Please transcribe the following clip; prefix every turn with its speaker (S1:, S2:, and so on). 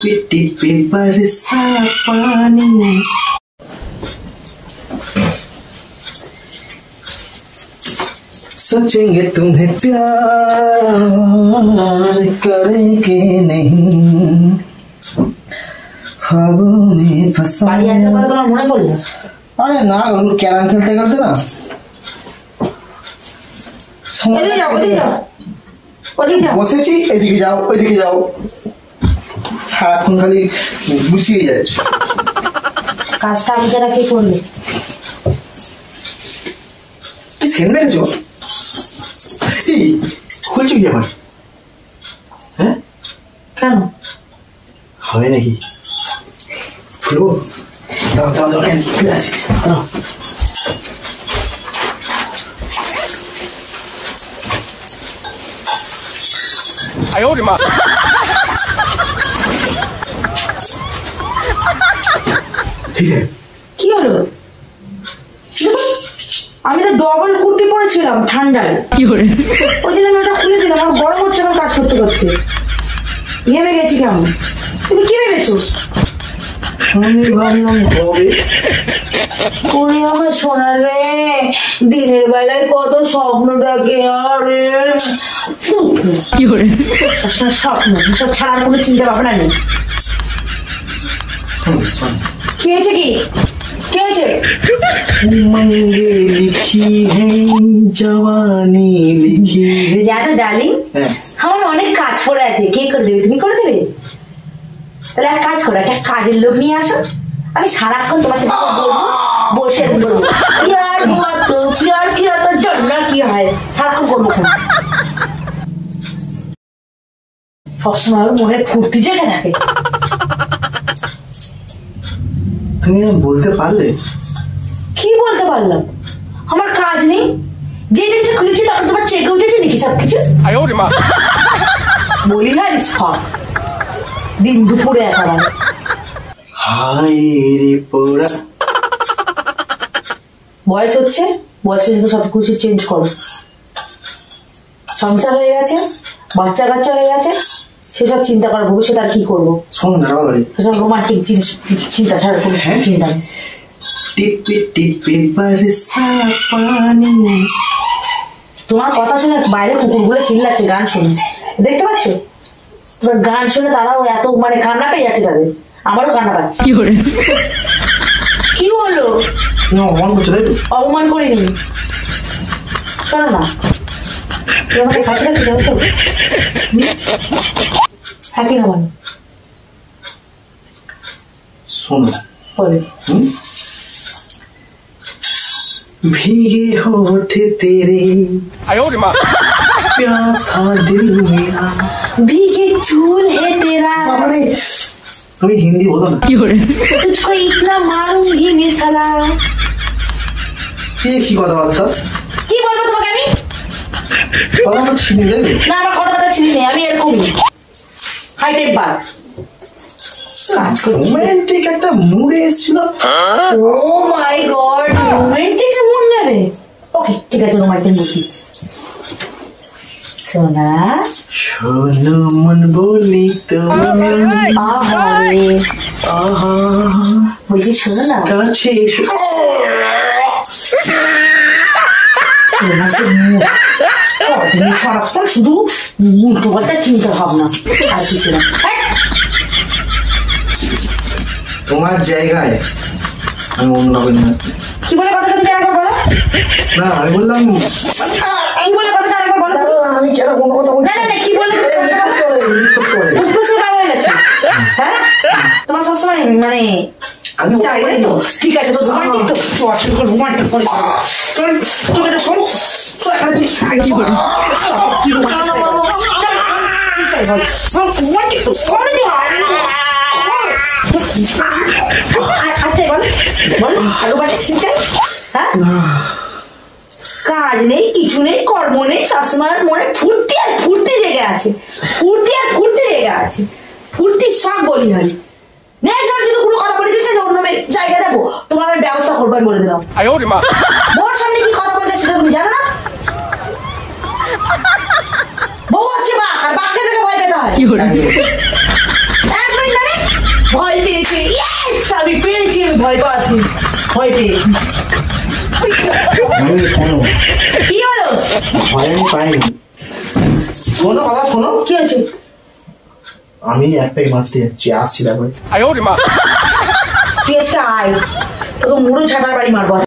S1: पिट्टी पे बरसा पानी सोचेंगे तुम्हें प्यार करेंगे नहीं ख्वाबों में फंसा
S2: মনে পড়লো
S1: अरे ना ক্যারাম খেলতে খেলতে না বসেছি এদিকে যাও ওইদিকে যাও সারাক্ষণ খালি গুছিয়ে যাচ্ছে
S2: কাজটা আমি যারা কি করলে
S1: কি সেন মেরেছো এই খুলছো কি আবার হ্যাঁ
S2: কেন
S1: হবে নাকি খুলবো দাও দাও দাও কেন খুলে আছি দাও
S3: 哎呦我的妈！
S2: কি হলো আমি তো ডবল কুর্তি পরেছিলাম ঠান্ডায় কি করে ওই দিন আমি ওটা খুলে দিলাম আমার গরম হচ্ছে না কাজ করতে করতে ঘেমে গেছি কেমন তুমি কি ভেবেছো
S1: আমি ভাবলাম হবে
S2: ওরে আমার সোনা রে দিনের বেলায় কত স্বপ্ন দেখে আরে কি করে স্বপ্ন সব ছাড়ার কোনো চিন্তা ভাবনা নেই কি হয়েছে কি হয়েছে
S1: उमंगे लिखी है जवानी लिखी है
S2: জানো ডার্লিং আমার অনেক কাজ পড়ে আছে কে করে দেবে তুমি করে দেবে তাহলে এক কাজ করো একটা কাজের লোক নিয়ে আসো আমি সারাক্ষণ তোমার সাথে বসবো বসে বলবো প্যার হুয়া তো প্যার কিয়া তো জন্য কি হয় সারাক্ষণ করবো সবসময় মনে ফুর্তি জেগে থাকে
S1: তুমি বলতে পারলে
S2: কি বলতে পারলাম আমার কাজ নেই যে কিছু খুলেছি তখন তোমার চেকে উঠেছে নাকি সবকিছু
S3: 哎呦我的妈！
S2: বলি না শখ দিন দুপুরে একেবারে
S1: হায় রে পোড়া
S2: বয়স হচ্ছে বয়সের সাথে সব কিছু চেঞ্জ করো সংসার হয়ে গেছে বাচ্চা কাচ্চা হয়ে গেছে সেসব চিন্তা করো ভবিষ্যৎ আর কি করবো
S1: শোন না বাবারে
S2: সেসব রোমান্টিক জিনিস চিন্তা ছাড়া কোনো চিন্তা নেই
S1: টিপে টিপে বরসা পানি
S2: তোমার কথা শুনে বাইরে কুকুরগুলো চিল্লাচ্ছে গান শুনে দেখতে পাচ্ছ তোমার গান শুনে তারাও এত মানে কান্না পেয়ে যাচ্ছে তাদের আমারও কান্না পাচ্ছে কি হলো
S1: তুমি অপমান করছো তাই তো
S2: অপমান করিনি শোনো না তুই আমাকে কাছে রাখতে যাও তো থাকি না মানে
S1: শোনো
S2: বলে
S1: भीगे होठ तेरे
S3: 哎呦我的妈！
S1: प्यासा दिल मेरा
S2: भीगे चूल है तेरा
S1: बाबारे তুমি হিন্দি বলো না
S2: तुझको इतना मारूंगी मैं साला
S1: কি কথাবার্তা
S2: কি বলবো তোমাকে আমি
S1: কথা শুনি দেবে
S2: না আমার কথা চিনি নেই আমি এরকমই হাই টেম্পার
S1: রোমান্টিক একটা মুডে এসেছিল
S2: ও মাই গড রোমান্টিক মন যাবে ওকে ঠিক আছে রোমান্টিক মুড দিচ্ছি সোনা
S1: শোনো মন বলি তো
S2: আহা রে
S1: আহা
S2: বলছি শোনো না
S1: কাছে এসো
S2: তুমি সারাক্ষণ শুধু উল্টো পাল্টা চিন্তা ভাবনা আর কিছু না
S1: তোমার জায়গায় আমি অন্য কাউকে নিয়ে আসছি
S2: কি বলে কথাটা তুমি একবার বলো
S1: না আমি বললাম
S2: কি বলে কথাটা একবার বলো
S1: আমি কেন কোনো কথা বলছি
S2: না কি বলে হ্যাঁ তোমার সবসময় মানে
S1: আমি
S2: চাই তো ঠিক আছে তো রোমান্টিক তো রোমান্টিক করে চল তুমি এটা শোনো কাজ নেই কিছু নেই কর্ম নেই সবসময় মনে ফুর্তি আর ফুর্তি জেগে আছে ফুর্তির সব বলি হয় যদি কোনো কথা বলেছিস অন্য জায়গায় দেখো তোমার ব্যবস্থা করবার বলে দিলাম
S3: 哎呦我的妈！
S2: বউর সামনে কি কথা বলতে সেটা তুমি জানো না বউ হচ্ছে বাঘ আর বাঘকে থেকে ভয় পেতে হয়
S3: 有人，
S2: এক মিনিট দাঁড়িয়ে ভয় পাচ্ছি, ভয় পেয়েছি।
S1: আমি শোনো,
S2: কি হলো?
S1: ভয় আমি পাইনি। শোনো কথা শোনো,
S2: কি হয়েছে?
S1: আমি এক প্যাক মারতে যাচ্ছি, আসছি তারপরে।
S3: 哎呦我的妈！তুই
S2: আজকে আয়, তোকে মুড়ো ঝাঁটার বাড়ি মারবো।